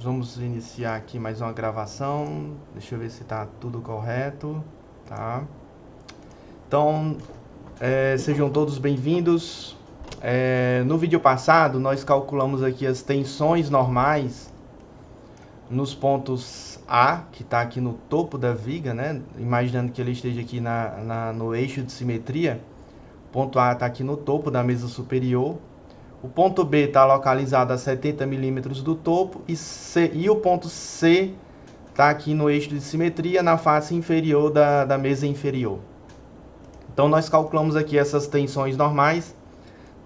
Vamos iniciar aqui mais uma gravação. Deixa eu ver se está tudo correto. Tá. Então, sejam todos bem-vindos. No vídeo passado, nós calculamos aqui as tensões normais nos pontos A, que está aqui no topo da viga, né? Imaginando que ele esteja aqui no eixo de simetria. O ponto A está aqui no topo da mesa superior. O ponto B está localizado a 70 milímetros do topo e o ponto C está aqui no eixo de simetria, na face inferior da mesa inferior. Então, nós calculamos aqui essas tensões normais,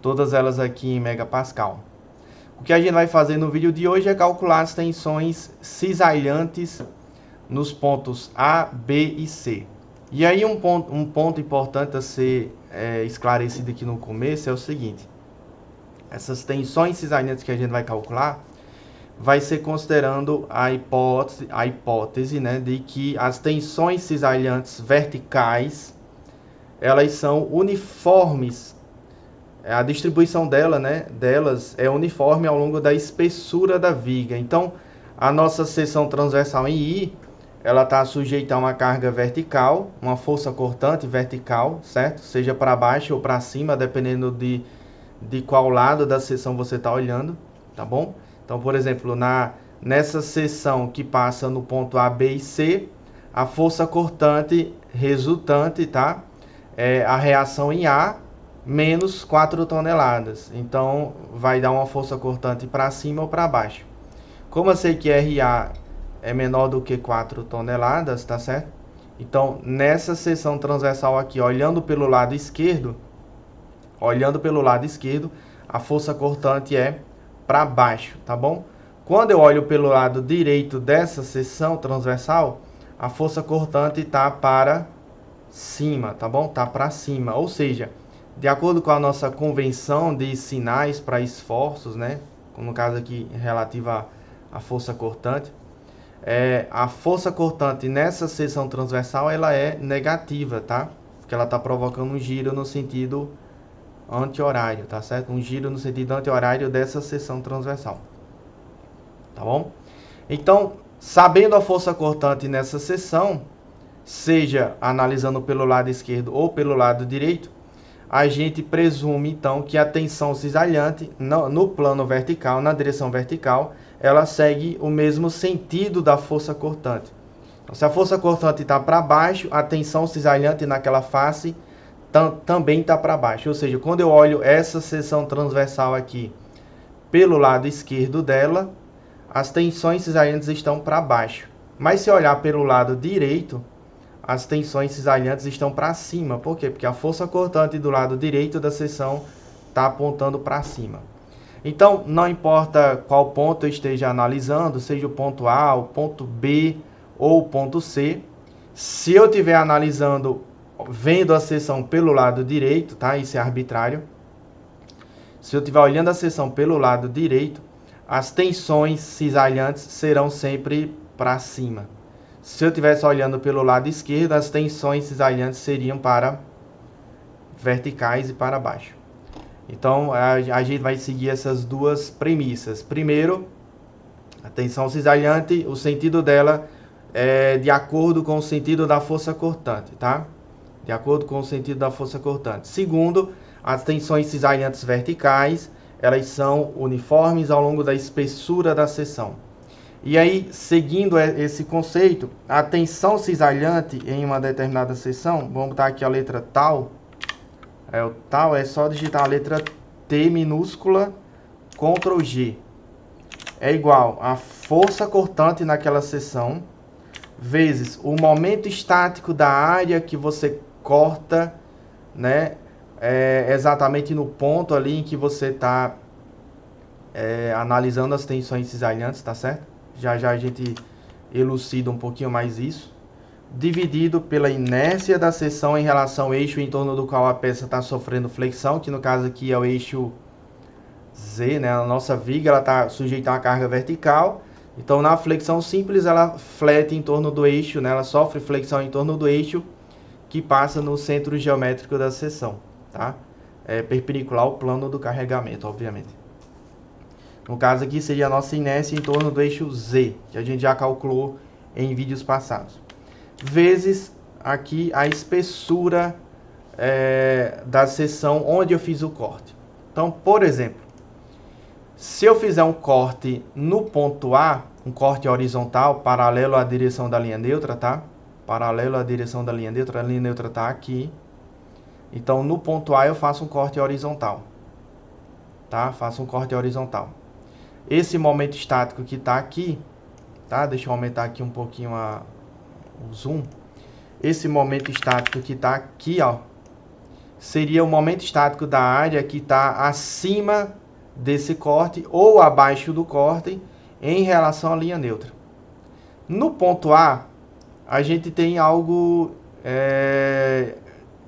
todas elas aqui em megapascal. O que a gente vai fazer no vídeo de hoje é calcular as tensões cisalhantes nos pontos A, B e C. E aí um ponto importante a ser esclarecido aqui no começo é o seguinte: essas tensões cisalhantes que a gente vai calcular vai ser considerando a hipótese, né, de que as tensões cisalhantes verticais elas são uniformes. A distribuição delas é uniforme ao longo da espessura da viga. Então, a nossa seção transversal em I, ela está sujeita a uma carga vertical, uma força cortante vertical, certo? Seja para baixo ou para cima, dependendo de qual lado da seção você está olhando, tá bom? Então, por exemplo, nessa seção que passa no ponto A, B e C, a força cortante resultante, tá? É a reação em A, menos 4 toneladas. Então, vai dar uma força cortante para cima ou para baixo. Como eu sei que RA é menor do que 4 toneladas, tá certo? Então, nessa seção transversal aqui, olhando pelo lado esquerdo, a força cortante é para baixo, tá bom? Quando eu olho pelo lado direito dessa seção transversal, a força cortante está para cima, tá bom? Tá para cima, ou seja, de acordo com a nossa convenção de sinais para esforços, né? No caso aqui relativa à força cortante, a força cortante nessa seção transversal ela é negativa, tá? Porque ela está provocando um giro no sentido anti-horário, tá certo? Um giro no sentido anti-horário dessa seção transversal, tá bom? Então, sabendo a força cortante nessa seção, seja analisando pelo lado esquerdo ou pelo lado direito, a gente presume então que a tensão cisalhante no plano vertical, na direção vertical, ela segue o mesmo sentido da força cortante. Então, se a força cortante está para baixo, a tensão cisalhante naquela face também está para baixo. Ou seja, quando eu olho essa seção transversal aqui pelo lado esquerdo dela, as tensões cisalhantes estão para baixo. Mas se olhar pelo lado direito, as tensões cisalhantes estão para cima. Por quê? Porque a força cortante do lado direito da seção está apontando para cima. Então, não importa qual ponto eu esteja analisando, seja o ponto A, o ponto B ou o ponto C, se eu estiver analisando, vendo a seção pelo lado direito, tá? Isso é arbitrário. Se eu estiver olhando a seção pelo lado direito, as tensões cisalhantes serão sempre para cima. Se eu estivesse olhando pelo lado esquerdo, as tensões cisalhantes seriam para verticais e para baixo. Então, a gente vai seguir essas duas premissas. Primeiro, a tensão cisalhante, o sentido dela é de acordo com o sentido da força cortante, tá? De acordo com o sentido da força cortante. Segundo, as tensões cisalhantes verticais, elas são uniformes ao longo da espessura da seção. E aí, seguindo esse conceito, a tensão cisalhante em uma determinada seção, vamos botar aqui a letra tal, o tal é só digitar a letra T minúscula, Ctrl G, é igual a força cortante naquela seção, vezes o momento estático da área que você corta, né, exatamente no ponto ali em que você está analisando as tensões cisalhantes, tá certo? Já a gente elucida um pouquinho mais isso. Dividido pela inércia da seção em relação ao eixo em torno do qual a peça está sofrendo flexão, que no caso aqui é o eixo Z, né? A nossa viga ela está sujeita a uma carga vertical. Então, na flexão simples, ela flete em torno do eixo, né? Ela sofre flexão em torno do eixo que passa no centro geométrico da seção, tá? É perpendicular ao plano do carregamento, obviamente. No caso aqui seria a nossa inércia em torno do eixo Z, que a gente já calculou em vídeos passados. Vezes aqui a espessura da seção onde eu fiz o corte. Então, por exemplo, se eu fizer um corte no ponto A, um corte horizontal, paralelo à direção da linha neutra, tá? Paralelo à direção da linha neutra, a linha neutra está aqui. Então, no ponto A eu faço um corte horizontal, tá? Faço um corte horizontal. Esse momento estático que está aqui, tá? Deixa eu aumentar aqui um pouquinho o zoom. Esse momento estático que está aqui, ó, seria o momento estático da área que está acima desse corte ou abaixo do corte em relação à linha neutra. No ponto A, a gente tem algo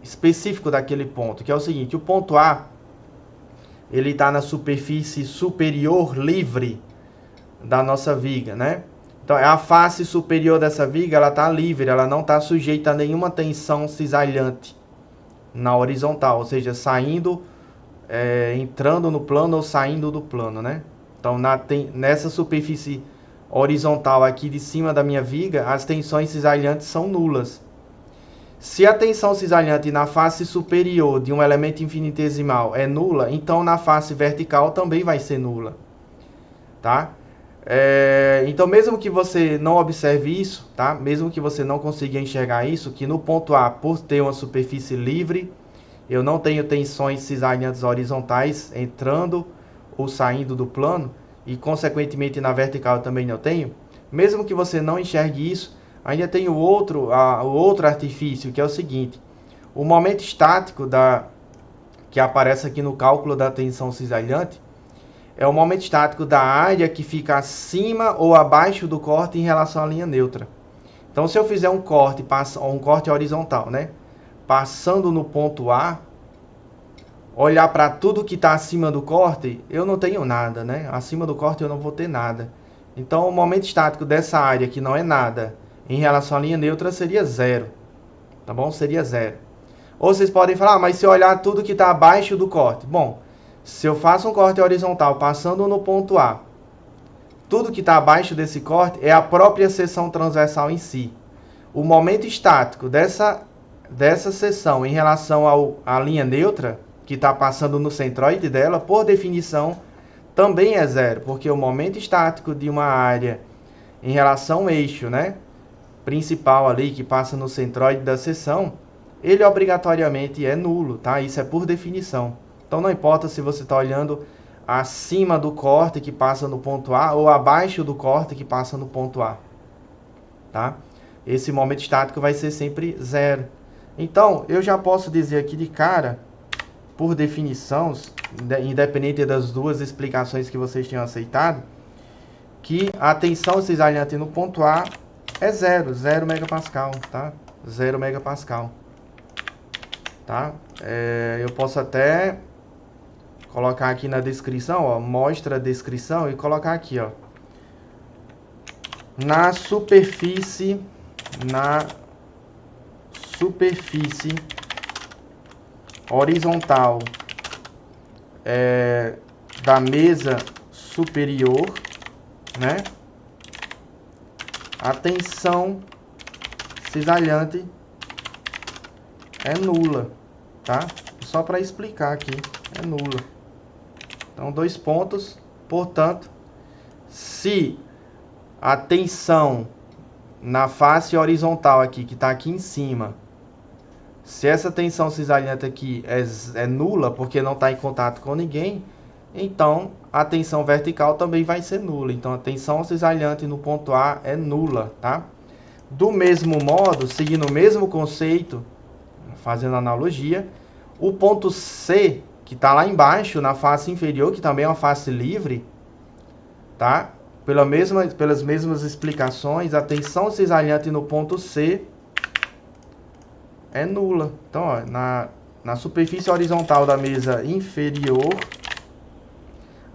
específico daquele ponto, que é o seguinte: o ponto A, ele está na superfície superior livre da nossa viga, né? Então, a face superior dessa viga, ela está livre, ela não está sujeita a nenhuma tensão cisalhante na horizontal, ou seja, saindo, entrando no plano ou saindo do plano, né? Então, nessa superfície horizontal aqui de cima da minha viga, as tensões cisalhantes são nulas. Se a tensão cisalhante na face superior de um elemento infinitesimal é nula, então na face vertical também vai ser nula, tá? Então, mesmo que você não observe isso, tá? Mesmo que você não consiga enxergar isso, que no ponto A, por ter uma superfície livre, eu não tenho tensões cisalhantes horizontais entrando ou saindo do plano, e consequentemente na vertical eu também não tenho. Mesmo que você não enxergue isso, ainda tem o outro artifício, que é o seguinte: o momento estático que aparece aqui no cálculo da tensão cisalhante é o momento estático da área que fica acima ou abaixo do corte em relação à linha neutra. Então, se eu fizer um corte horizontal, né, passando no ponto A, olhar para tudo que está acima do corte, eu não tenho nada, né? Acima do corte eu não vou ter nada. Então, o momento estático dessa área, que não é nada, em relação à linha neutra, seria zero. Tá bom? Seria zero. Ou vocês podem falar, mas se eu olhar tudo que está abaixo do corte. Bom, se eu faço um corte horizontal passando no ponto A, tudo que está abaixo desse corte é a própria seção transversal em si. O momento estático dessa seção em relação à linha neutra, que está passando no centroide dela, por definição, também é zero, porque o momento estático de uma área em relação ao eixo, né, principal ali, que passa no centroide da seção, ele obrigatoriamente é nulo, tá? Isso é por definição. Então não importa se você está olhando acima do corte que passa no ponto A ou abaixo do corte que passa no ponto A, tá? Esse momento estático vai ser sempre zero. Então, eu já posso dizer aqui de cara, por definição, independente das duas explicações que vocês tenham aceitado, que a tensão cisalhante no ponto A é zero megapascal, tá? 0 megapascal, tá? Eu posso até colocar aqui na descrição, ó, mostra a descrição, e colocar aqui, ó, na superfície horizontal da mesa superior, né, a tensão cisalhante é nula, tá? Só para explicar aqui, é nula. Então, 2 pontos. Portanto, se a tensão na face horizontal aqui, que está aqui em cima, se essa tensão cisalhante aqui é nula, porque não está em contato com ninguém, então a tensão vertical também vai ser nula. Então, a tensão cisalhante no ponto A é nula, tá? Do mesmo modo, seguindo o mesmo conceito, fazendo analogia, o ponto C, que está lá embaixo, na face inferior, que também é uma face livre, tá? Pelas mesmas explicações, a tensão cisalhante no ponto C é nula. Então, ó, na superfície horizontal da mesa inferior,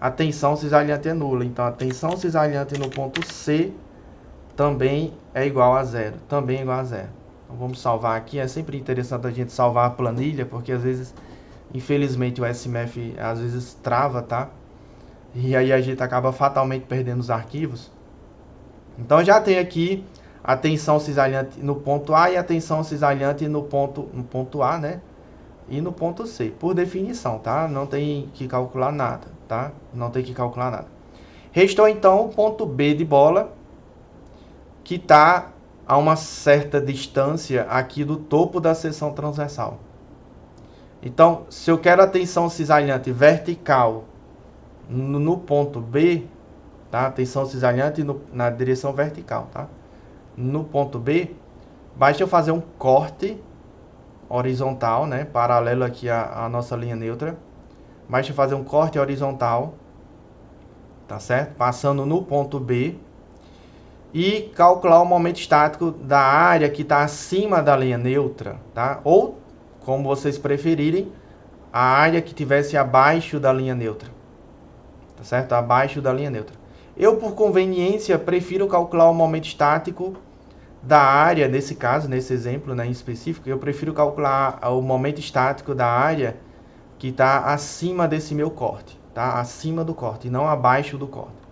a tensão cisalhante é nula. Então, a tensão cisalhante no ponto C também é igual a zero. Também é igual a zero. Então, vamos salvar aqui. É sempre interessante a gente salvar a planilha, porque às vezes, infelizmente, o SMF às vezes trava, tá? e aí a gente acaba fatalmente perdendo os arquivos. Então já tem aqui a tensão cisalhante no ponto A e a tensão cisalhante no ponto A, né? E no ponto C, por definição, tá? Não tem que calcular nada, tá? Não tem que calcular nada. Restou então o ponto B de bola, que está a uma certa distância aqui do topo da seção transversal. Então, se eu quero a tensão cisalhante vertical no ponto B, tá? Tensão cisalhante na direção vertical, tá? No ponto B, basta eu fazer um corte horizontal, né? Paralelo aqui à nossa linha neutra. Basta eu fazer um corte horizontal, tá certo? Passando no ponto B e calcular o momento estático da área que está acima da linha neutra, tá? Ou, como vocês preferirem, a área que tivesse abaixo da linha neutra, tá certo? Abaixo da linha neutra. Eu, por conveniência, prefiro calcular o momento estático da área, nesse caso, nesse exemplo, né, em específico, eu prefiro calcular o momento estático da área que está acima desse meu corte, tá? Acima do corte, e não abaixo do corte.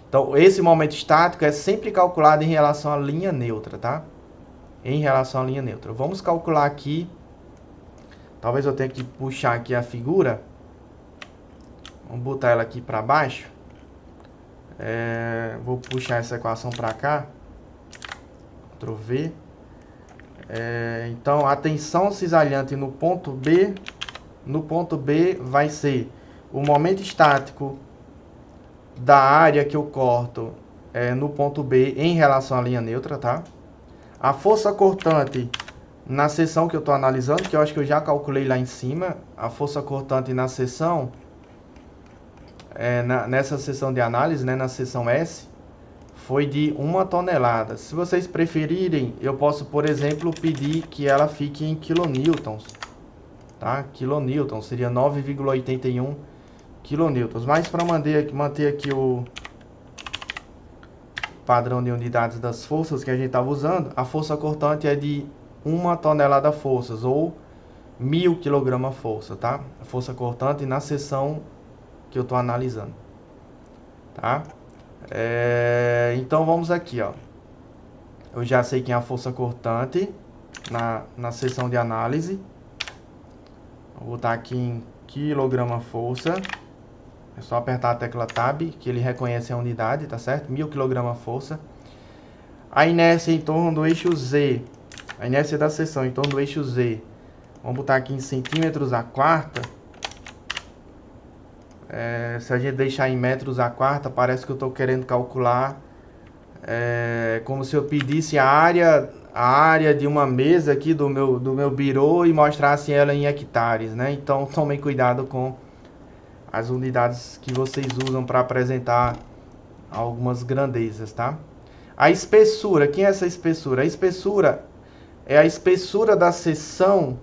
Então, esse momento estático é sempre calculado em relação à linha neutra, tá? Em relação à linha neutra. Vamos calcular aqui. Talvez eu tenha que puxar aqui a figura. Vamos botar ela aqui para baixo. Vou puxar essa equação para cá. Ctrl V. Então, a tensão cisalhante no ponto B. No ponto B vai ser o momento estático da área que eu corto no ponto B em relação à linha neutra, tá? A força cortante na seção que eu estou analisando, que eu acho que eu já calculei lá em cima, a força cortante na seção, nessa seção de análise, né, na seção S, foi de 1 tonelada. Se vocês preferirem, eu posso, por exemplo, pedir que ela fique em kilonewtons, tá? Kilonewtons seria 9,81 kilonewtons. Mas para manter aqui o padrão de unidades das forças que a gente estava usando, a força cortante é de 1 tonelada forças, ou 1000 kg força, tá? A força cortante na seção que eu estou analisando, tá? Então vamos aqui, ó. Eu já sei quem é a força cortante na seção de análise. Vou botar aqui em quilograma força. É só apertar a tecla Tab, que ele reconhece a unidade, tá certo? 1000 kg força. A inércia em torno do eixo Z. A inércia da seção em torno do eixo Z. Vamos botar aqui em centímetros a quarta. Se a gente deixar em metros a quarta, parece que eu estou querendo calcular como se eu pedisse a área de uma mesa aqui do meu birô e mostrasse ela em hectares, né? Então tomem cuidado com as unidades que vocês usam para apresentar algumas grandezas, tá? A espessura, quem é essa espessura? A espessura é a espessura da seção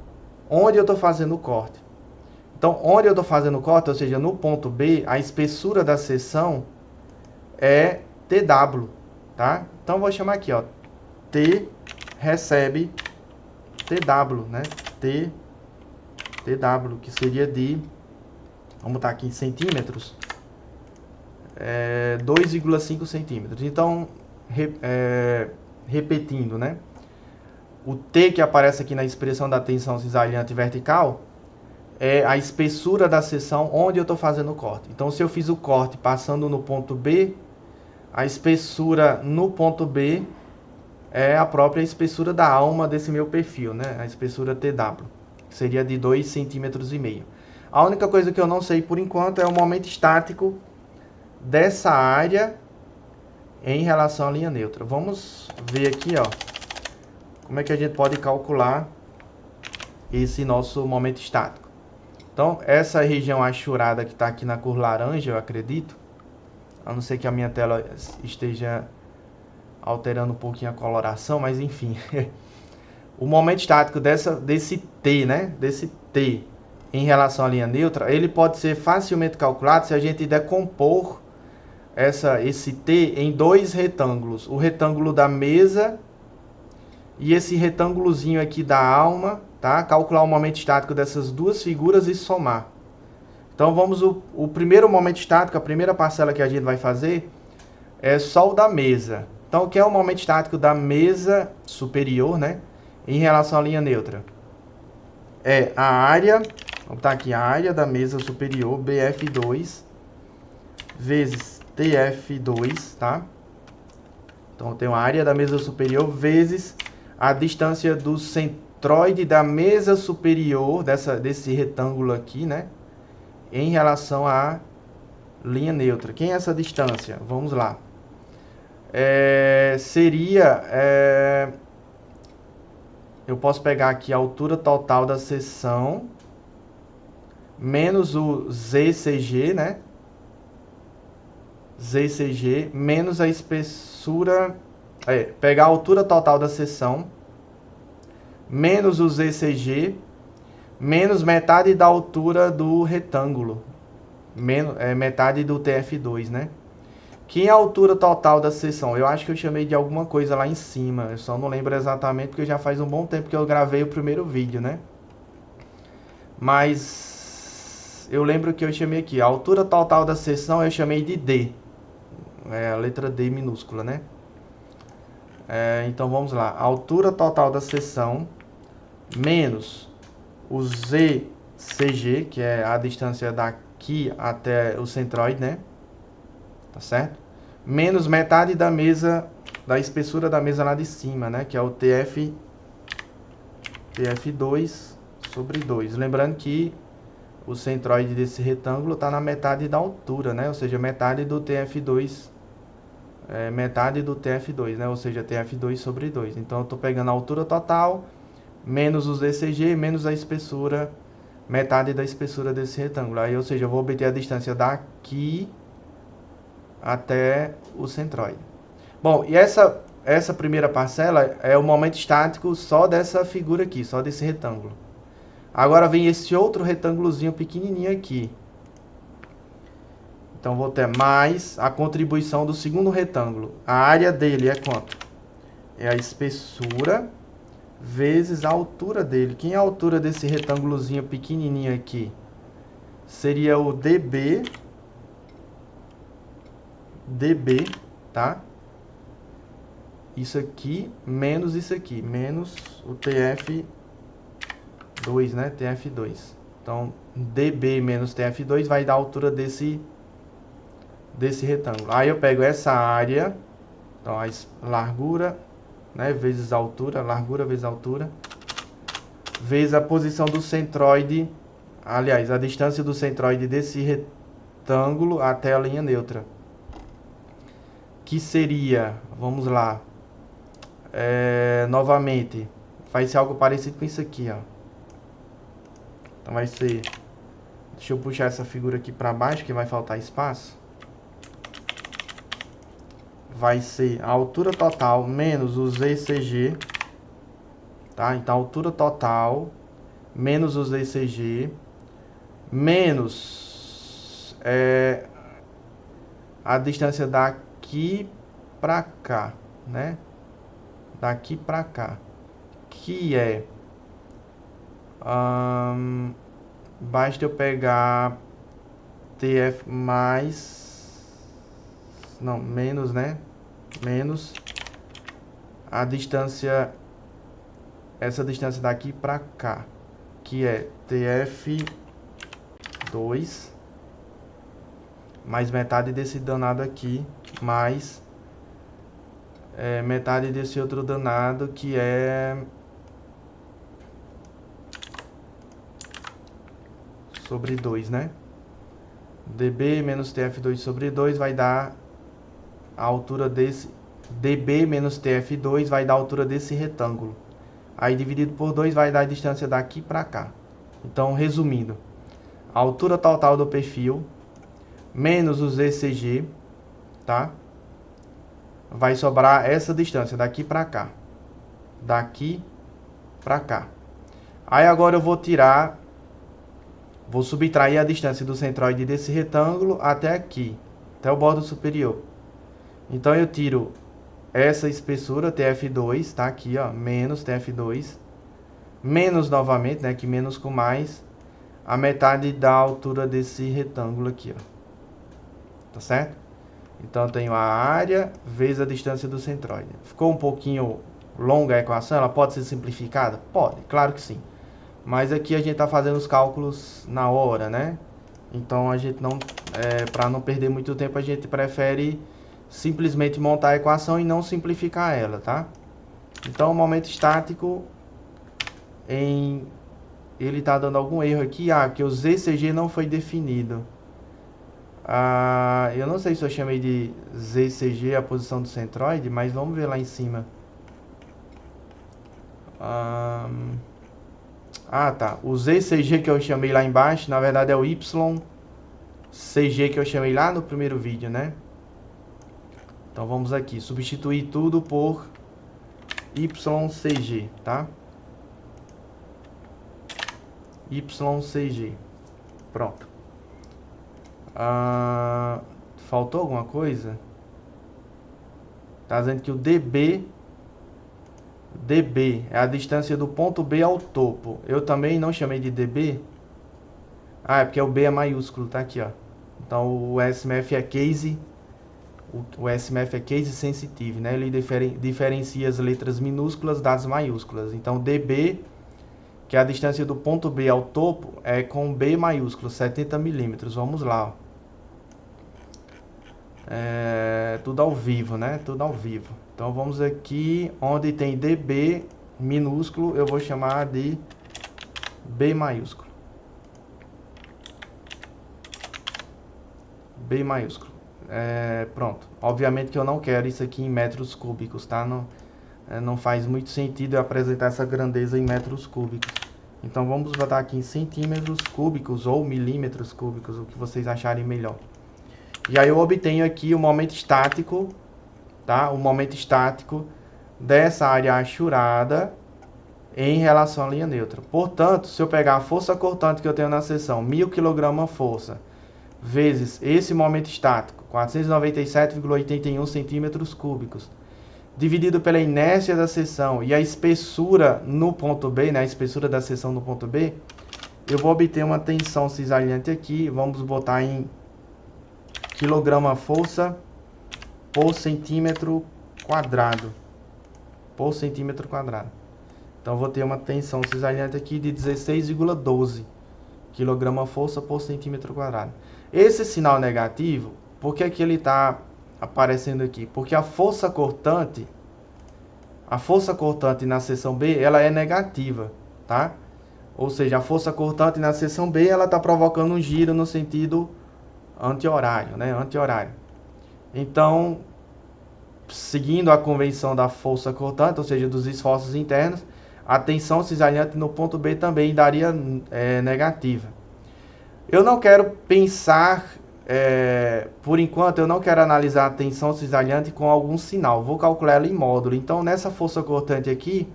onde eu estou fazendo o corte. Então, onde eu estou fazendo o corte, ou seja, no ponto B, a espessura da seção é TW, tá? Então, vou chamar aqui, ó, T recebe TW, né? TW, que seria de, vamos botar aqui em centímetros, 2,5 centímetros. Então, repetindo, né? O T que aparece aqui na expressão da tensão cisalhante vertical é a espessura da seção onde eu estou fazendo o corte. Então, se eu fiz o corte passando no ponto B, a espessura no ponto B é a própria espessura da alma desse meu perfil, né? A espessura TW, que seria de 2,5 cm. A única coisa que eu não sei por enquanto é o momento estático dessa área em relação à linha neutra. Vamos ver aqui, ó, como é que a gente pode calcular esse nosso momento estático. Então, essa região achurada que está aqui na cor laranja, eu acredito, a não ser que a minha tela esteja alterando um pouquinho a coloração, mas enfim. O momento estático desse T, né? Desse T em relação à linha neutra, ele pode ser facilmente calculado se a gente decompor esse T em dois retângulos. O retângulo da mesa e esse retângulozinho aqui da alma, tá? Calcular o momento estático dessas duas figuras e somar. Então vamos, o primeiro momento estático, a primeira parcela que a gente vai fazer é só o da mesa. Então o que é o momento estático da mesa superior, né? Em relação à linha neutra? É a área, vamos botar aqui, a área da mesa superior, BF2, vezes TF2, tá? Então eu tenho a área da mesa superior vezes a distância do centroide da mesa superior, desse retângulo aqui, né? Em relação à linha neutra. Quem é essa distância? Vamos lá. Eu posso pegar aqui a altura total da seção menos o ZCG, né? ZCG menos a espessura... pegar a altura total da seção menos o ZCG menos metade da altura do retângulo. Metade do TF2, né? Que é a altura total da seção? Eu acho que eu chamei de alguma coisa lá em cima. Eu só não lembro exatamente porque já faz um bom tempo que eu gravei o primeiro vídeo, né? Mas eu lembro que eu chamei aqui. A altura total da seção eu chamei de D. É a letra D minúscula, né? Então vamos lá. A altura total da seção menos o ZCG, que é a distância daqui até o centroide, né? Tá certo? Menos metade da mesa, da espessura da mesa lá de cima, né? Que é o TF2 sobre 2. Lembrando que o centroide desse retângulo está na metade da altura, né? Ou seja, metade do TF2, metade do TF2, né? Ou seja, TF2 sobre 2. Então eu estou pegando a altura total, menos o ZCG, menos a espessura, metade da espessura desse retângulo. Aí, ou seja, eu vou obter a distância daqui até o centroide. Bom, e essa primeira parcela é o momento estático só dessa figura aqui, só desse retângulo. Agora vem esse outro retângulozinho pequenininho aqui. Então vou ter mais a contribuição do segundo retângulo. A área dele é quanto? É a espessura vezes a altura dele. Quem é a altura desse retângulozinho pequenininho aqui? Seria o DB, tá? Isso aqui menos isso aqui, menos o TF2, né? TF2. Então, DB menos TF2 vai dar a altura desse retângulo. Aí eu pego essa área, então a largura, né, vezes a altura, largura vezes a altura, vezes a posição do centroide, aliás, a distância do centroide desse retângulo até a linha neutra. Que seria, vamos lá, novamente, vai ser algo parecido com isso aqui, ó. Então vai ser, deixa eu puxar essa figura aqui para baixo, que vai faltar espaço. Vai ser a altura total menos o ZCG, tá? Então, a altura total menos o ZCG menos a distância daqui para cá, né? Daqui para cá, que é basta eu pegar TF mais, não, menos, né? Menos a distância, essa distância daqui para cá, que é TF2 mais metade desse danado aqui, mais metade desse outro danado, que é sobre 2, né? DB menos TF2 sobre 2 vai dar a altura desse... DB menos TF2 vai dar a altura desse retângulo. Aí dividido por 2 vai dar a distância daqui para cá. Então, resumindo, a altura total do perfil menos o ZCG, tá? Vai sobrar essa distância daqui para cá. Daqui para cá. Aí agora eu vou subtrair a distância do centroide desse retângulo até aqui, até o bordo superior. Então eu tiro essa espessura, TF2, tá aqui, ó, menos TF2, menos novamente, né, que menos com mais, a metade da altura desse retângulo aqui, ó. Tá certo? Então eu tenho a área vezes a distância do centroide. Ficou um pouquinho longa a equação, ela pode ser simplificada? Pode, claro que sim. Mas aqui a gente está fazendo os cálculos na hora, né? Então a gente não, para não perder muito tempo, a gente prefere simplesmente montar a equação e não simplificar ela, tá? Então o momento estático, ele está dando algum erro aqui, que o ZCG não foi definido. Eu não sei se eu chamei de ZCG a posição do centroide, mas vamos ver lá em cima. Tá. O ZCG que eu chamei lá embaixo, na verdade é o YCG que eu chamei lá no primeiro vídeo, né? Então vamos aqui, substituir tudo por YCG, tá? YCG. Pronto. Faltou alguma coisa? Tá dizendo que o DB é a distância do ponto B ao topo. Eu também não chamei de DB. É porque o B é maiúsculo, tá aqui, ó. Então o SMF é case, o SMF é case sensitive, né? Ele diferencia as letras minúsculas das maiúsculas. Então DB, que é a distância do ponto B ao topo, é com B maiúsculo, 70 milímetros. Vamos lá, ó. Tudo ao vivo, né? Tudo ao vivo. Então vamos aqui, onde tem DB minúsculo, eu vou chamar de B maiúsculo. B maiúsculo. Pronto. Obviamente que eu não quero isso aqui em metros cúbicos, tá? Não faz muito sentido eu apresentar essa grandeza em metros cúbicos. Então vamos botar aqui em centímetros cúbicos ou milímetros cúbicos, o que vocês acharem melhor. E aí eu obtenho aqui o momento estático, tá? O momento estático dessa área achurada em relação à linha neutra. Portanto, se eu pegar a força cortante que eu tenho na seção, 1000 kg força, vezes esse momento estático, 497,81 centímetros cúbicos, dividido pela inércia da seção e a espessura no ponto B, né? A espessura da seção no ponto B, eu vou obter uma tensão cisalhante aqui, vamos botar em quilograma força por centímetro quadrado. Por centímetro quadrado. Então vou ter uma tensão cisalhante aqui de 16,12 quilograma força por centímetro quadrado. Esse sinal negativo, por que que ele está aparecendo aqui? Porque a força cortante na seção B, ela é negativa, tá? Ou seja, a força cortante na seção B, ela está provocando um giro no sentido anti-horário, né? Anti-horário. Então, seguindo a convenção da força cortante, ou seja, dos esforços internos, a tensão cisalhante no ponto B também daria negativa. Eu não quero pensar, por enquanto, eu não quero analisar a tensão cisalhante com algum sinal. Vou calcular ela em módulo. Então, nessa força cortante aqui,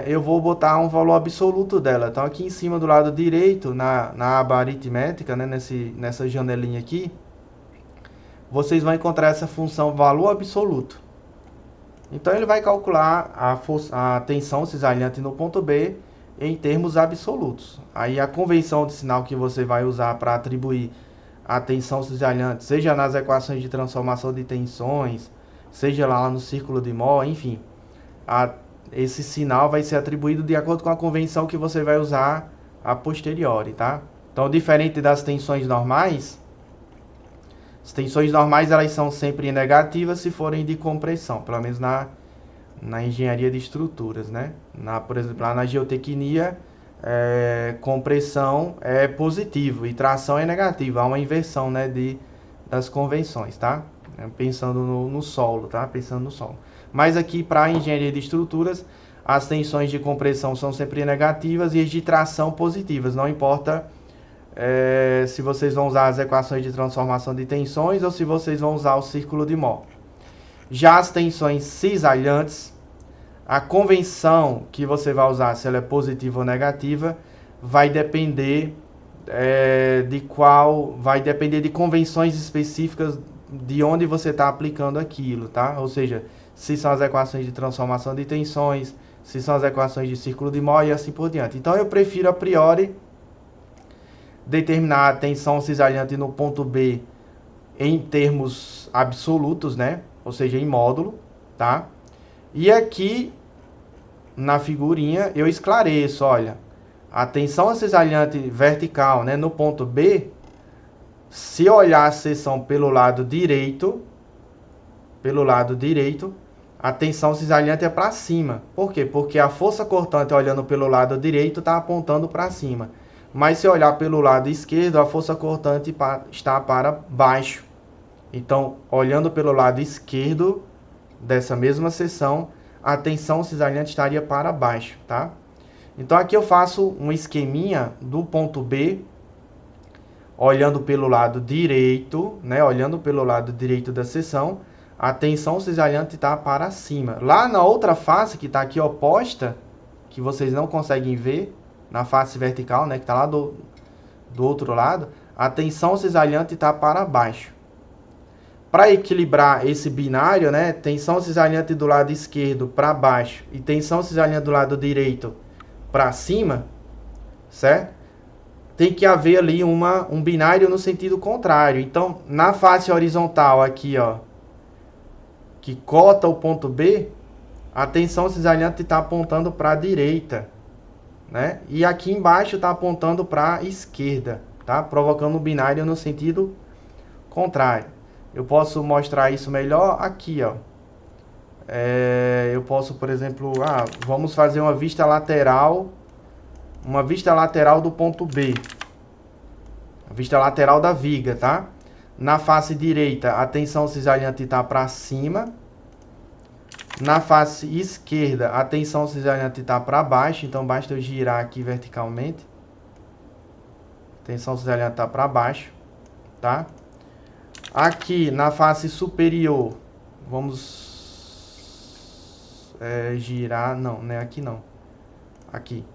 eu vou botar um valor absoluto dela. Então aqui em cima do lado direito, na aba aritmética, né, nessa janelinha aqui, vocês vão encontrar essa função valor absoluto. Então ele vai calcular a tensão cisalhante no ponto B em termos absolutos. Aí a convenção de sinal que você vai usar para atribuir a tensão cisalhante, seja nas equações de transformação de tensões, seja lá no círculo de Mohr, enfim, esse sinal vai ser atribuído de acordo com a convenção que você vai usar a posteriori, tá? Então, diferente das tensões normais, as tensões normais elas são sempre negativas se forem de compressão, pelo menos na engenharia de estruturas, né? Por exemplo, lá na geotecnia, compressão é positivo e tração é negativo, há uma inversão, né, das convenções, tá? Pensando no solo, tá? Pensando no solo. Mas aqui, para a engenharia de estruturas, as tensões de compressão são sempre negativas e as de tração positivas. Não importa se vocês vão usar as equações de transformação de tensões ou se vocês vão usar o círculo de Mohr. Já as tensões cisalhantes, a convenção que você vai usar, se ela é positiva ou negativa, vai depender vai depender de convenções específicas de onde você está aplicando aquilo, tá? Ou seja, se são as equações de transformação de tensões, se são as equações de círculo de Mohr e assim por diante. Então eu prefiro a priori determinar a tensão cisalhante no ponto B em termos absolutos, né? Ou seja, em módulo, tá? E aqui na figurinha eu esclareço, olha, a tensão cisalhante vertical, né, no ponto B, se olhar a seção pelo lado direito, a tensão cisalhante é para cima. Por quê? Porque a força cortante olhando pelo lado direito está apontando para cima. Mas se olhar pelo lado esquerdo, a força cortante está para baixo. Então, olhando pelo lado esquerdo dessa mesma seção, a tensão cisalhante estaria para baixo, tá? Então, aqui eu faço um esqueminha do ponto B, olhando pelo lado direito, né? Olhando pelo lado direito da seção, a tensão cisalhante está para cima. Lá na outra face, que está aqui oposta, que vocês não conseguem ver, na face vertical, né? Que está lá do outro lado, a tensão cisalhante está para baixo. Para equilibrar esse binário, né, tensão cisalhante do lado esquerdo para baixo e tensão cisalhante do lado direito para cima, certo? Tem que haver ali um binário no sentido contrário. Então, na face horizontal aqui, ó, que cota o ponto B, a tensão cisalhante está apontando para a direita, né? E aqui embaixo está apontando para a esquerda, tá? Provocando um binário no sentido contrário. Eu posso mostrar isso melhor aqui, ó. Eu posso, por exemplo, vamos fazer uma vista lateral do ponto B. A vista lateral da viga, tá? Na face direita, a tensão cisalhante está para cima. Na face esquerda, a tensão cisalhante está para baixo. Então, basta eu girar aqui verticalmente. A tensão cisalhante está para baixo, tá? Aqui na face superior, vamos girar, não é aqui não, aqui.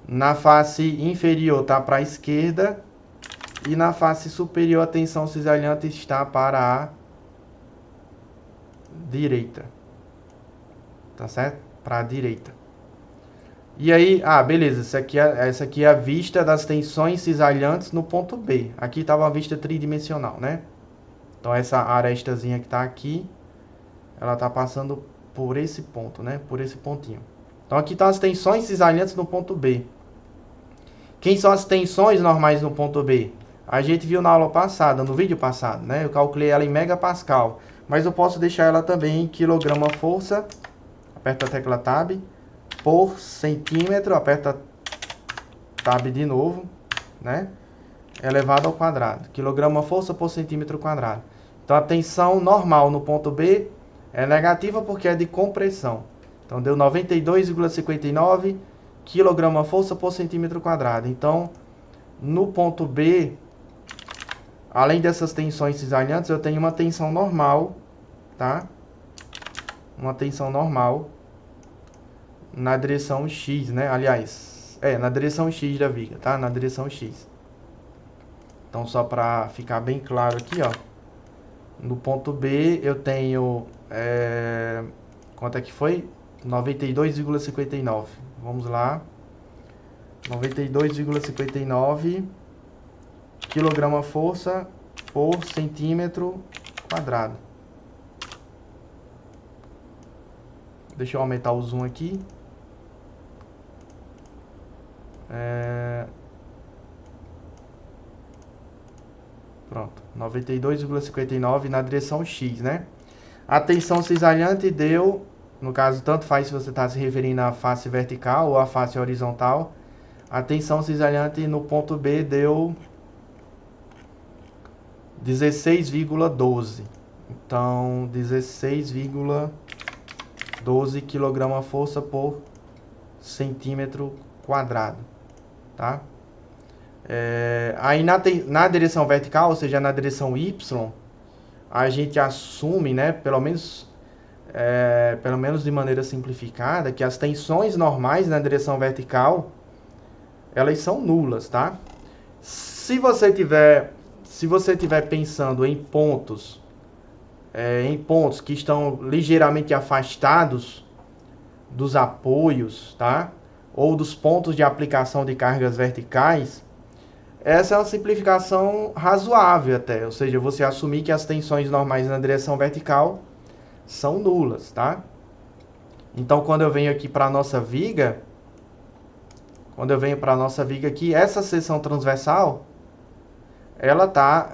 Na face inferior está para a esquerda e na face superior a tensão cisalhante está para a direita, tá certo? Para a direita. E aí, beleza, essa aqui é a vista das tensões cisalhantes no ponto B. Aqui estava a vista tridimensional, né? Então, essa arestazinha que está aqui, ela está passando por esse ponto, né? Por esse pontinho. Então, aqui estão as tensões cisalhantes no ponto B. Quem são as tensões normais no ponto B? A gente viu na aula passada, no vídeo passado, né? Eu calculei ela em megapascal. Mas eu posso deixar ela também em quilograma-força. Aperta a tecla Tab. Por centímetro. Aperta Tab de novo, né? Elevado ao quadrado. Quilograma-força por centímetro quadrado. Então, a tensão normal no ponto B é negativa porque é de compressão. Então, deu 92,59 quilograma-força por centímetro quadrado. Então, no ponto B, além dessas tensões cisalhantes, eu tenho uma tensão normal, tá? Uma tensão normal na direção X, né? Aliás, na direção X da viga, tá? Na direção X. Então, só para ficar bem claro aqui, ó. No ponto B, eu tenho... quanto é que foi? 92,59. Vamos lá. 92,59 quilograma-força por centímetro quadrado. Deixa eu aumentar o zoom aqui. Pronto, 92,59 na direção X, né? A tensão cisalhante deu, no caso, tanto faz se você está se referindo à face vertical ou à face horizontal. A tensão cisalhante no ponto B deu 16,12. Então, 16,12 quilograma-força por centímetro quadrado, tá? Aí na direção vertical, ou seja, na direção Y, a gente assume, né, pelo menos de maneira simplificada, que as tensões normais na direção vertical, elas são nulas, tá? Se você tiver pensando em pontos que estão ligeiramente afastados dos apoios, tá? Ou dos pontos de aplicação de cargas verticais, essa é uma simplificação razoável até, ou seja, você assumir que as tensões normais na direção vertical são nulas, tá? Então, quando eu venho aqui para a nossa viga, aqui, essa seção transversal, ela está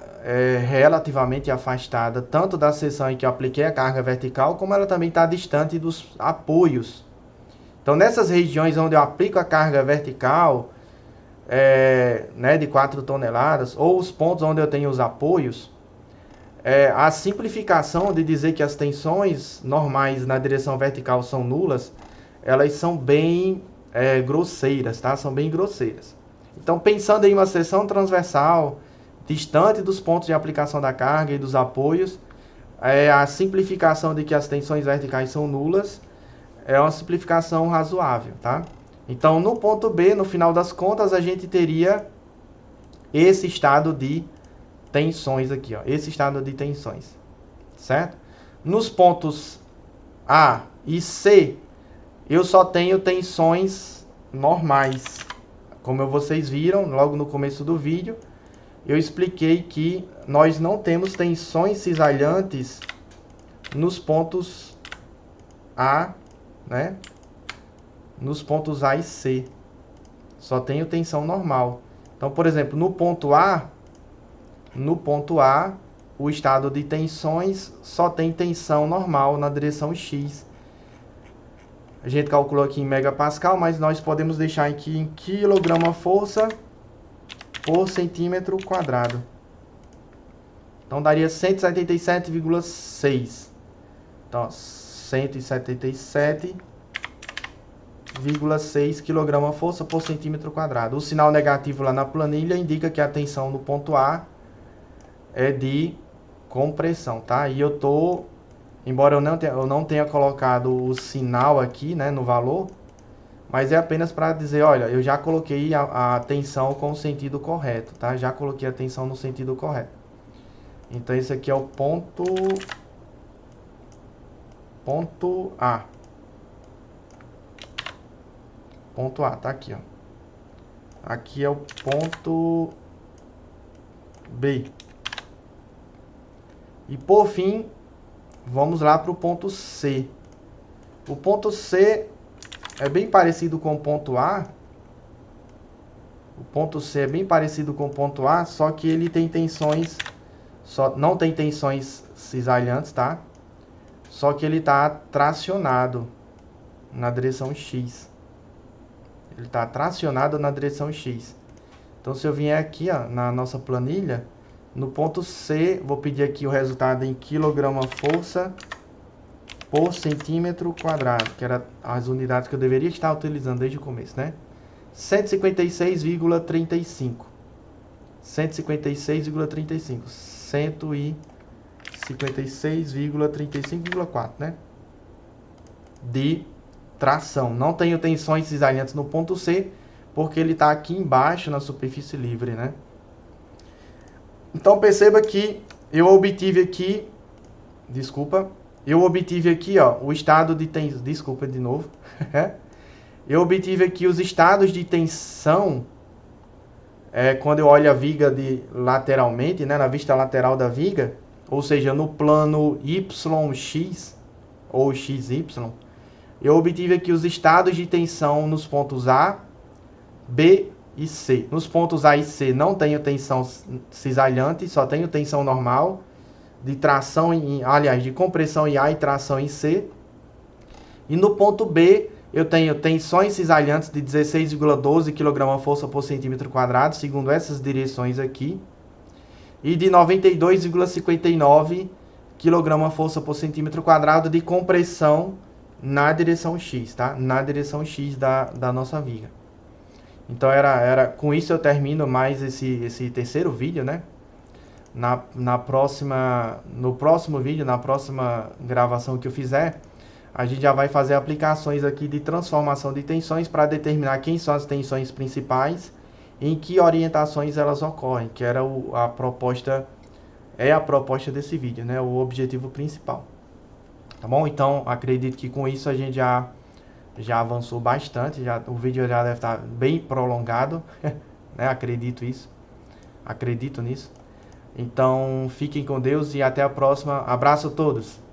relativamente afastada, tanto da seção em que eu apliquei a carga vertical, como ela também está distante dos apoios. Então, nessas regiões onde eu aplico a carga vertical, né, de 4 toneladas, ou os pontos onde eu tenho os apoios, a simplificação de dizer que as tensões normais na direção vertical são nulas, elas são bem grosseiras, tá? São bem grosseiras. Então, pensando em uma seção transversal, distante dos pontos de aplicação da carga e dos apoios, a simplificação de que as tensões verticais são nulas é uma simplificação razoável, tá? Então, no ponto B, no final das contas, a gente teria esse estado de tensões aqui, ó, esse estado de tensões, certo? Nos pontos A e C, eu só tenho tensões normais. Como vocês viram logo no começo do vídeo, eu expliquei que nós não temos tensões cisalhantes nos pontos A, né? Nos pontos A e C. Só tenho tensão normal. Então, por exemplo, no ponto A, o estado de tensões só tem tensão normal na direção X. A gente calculou aqui em megapascal, mas nós podemos deixar aqui em quilograma-força por centímetro quadrado. Então, daria 177,6. Então, 177,6 kgf por centímetro quadrado. O sinal negativo lá na planilha indica que a tensão no ponto A é de compressão, tá? E eu tô, embora eu não tenha colocado o sinal aqui, né, no valor, mas é apenas para dizer, olha, eu já coloquei a tensão com o sentido correto, tá? Já coloquei a tensão no sentido correto. Então, esse aqui é o ponto A. Ponto A, tá aqui, ó. Aqui é o ponto B. E por fim, vamos lá para o ponto C. O ponto C é bem parecido com o ponto A. O ponto C é bem parecido com o ponto A, só que ele tem tensões, não tem tensões cisalhantes, tá? Só que ele está tracionado na direção X. Ele está tracionado na direção X. Então, se eu vier aqui, ó, na nossa planilha, no ponto C, vou pedir aqui o resultado em quilograma-força por centímetro quadrado, que era as unidades que eu deveria estar utilizando desde o começo, né? 156,35. 156,35. 156,35,4, né? De tração. Não tenho tensões cisalhantes no ponto C, porque ele está aqui embaixo na superfície livre, né? Então, perceba que eu obtive aqui, ó, o estado de tensão, desculpa de novo, eu obtive aqui os estados de tensão, quando eu olho a viga lateralmente, né, na vista lateral da viga, ou seja, no plano YX, ou XY, eu obtive aqui os estados de tensão nos pontos A, B e C. Nos pontos A e C não tenho tensão cisalhante, só tenho tensão normal, de tração de compressão em A e tração em C. E no ponto B eu tenho tensões cisalhantes de 16,12 kgf por centímetro quadrado, segundo essas direções aqui, e de 92,59 kgf por centímetro quadrado de compressão na direção X, tá? Na direção X da nossa viga. Então, com isso eu termino mais esse terceiro vídeo, né? No próximo vídeo, na próxima gravação que eu fizer, a gente já vai fazer aplicações aqui de transformação de tensões para determinar quem são as tensões principais e em que orientações elas ocorrem, que era a proposta desse vídeo, né? O objetivo principal. Tá bom? Então, acredito que com isso a gente já já avançou bastante, o vídeo já deve estar bem prolongado, né? Acredito nisso. Então, fiquem com Deus e até a próxima. Abraço a todos!